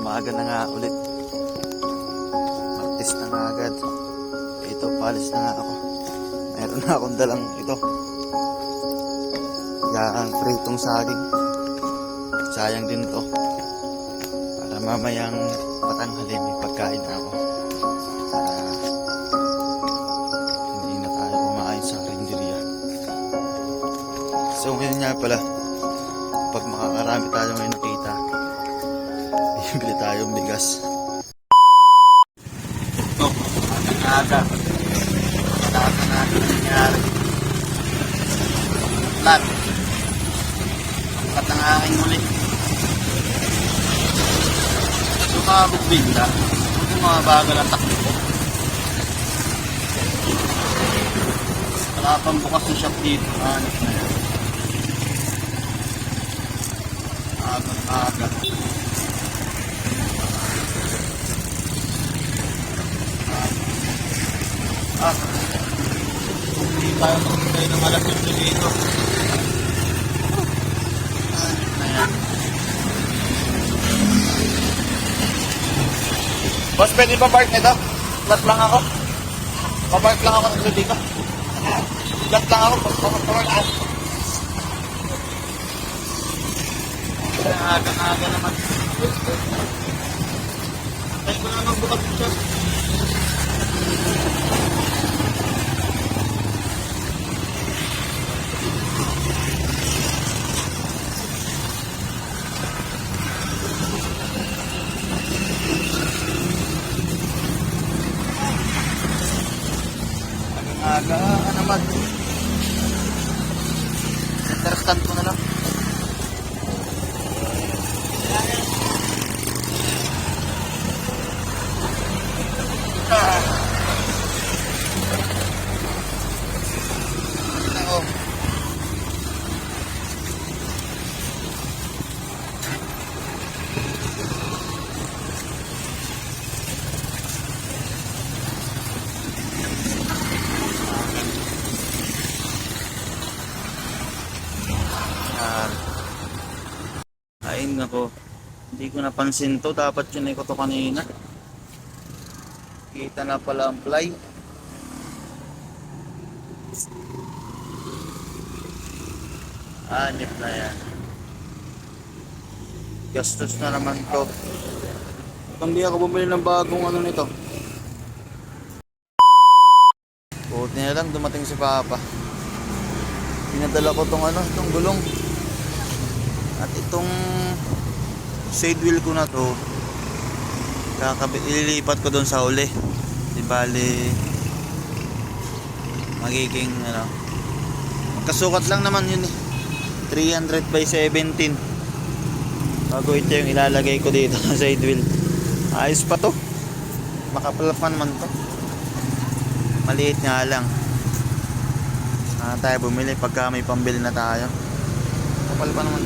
Umaga na nga ulit. Martes na nga agad. Ito, palis na nga ako. Meron na akong dalang ito. Yan, pritong saging. Sayang din to. Para mamayang patanghali may pagkain na ako. Para hindi na tayo kumain sa karinderya. So ngayon nga pala, pag makakarami tayo ngayon nakita, bibili tayong bigas. Ito, aga-aga. Lahat na natin nangyari. Lahat. Angkat ng aking muli. So makakagbigla. Ito mga bagal ang takbo ko. Wala pang bukas ng shop dito. Hanap na yan. Aga-aga. Hindi tayo magbigay ng alam yung dito. Ayan. Boss, pwede ba park nito? Flat lang ako. Papark lang ako ng dito. Flat lang ako. Papark ako. Aga-aga naman. Tayo ko na magbukas siya. Aga naman. Center stand ko na lang. Ay nako, hindi ko napansin to, dapat yun ko to kanina. Kita na pala ang fly. Anip na yan. Gastos na naman to. Hindi ako bumili ng bagong ano nito. Buti na lang dumating si Papa. Pinadala ko tong ano, itong gulong. At itong side wheel ko na to, ililipat ko doon sa uli. Di bali magiging ano, magkasukat lang naman yun eh. 300 by 17. Bago ito yung ilalagay ko dito sa side wheel. Ayos pa to. Makapalapan man to. Maliit nga lang. Tayo bumili pagka may pambili na tayo. Kapal pa naman.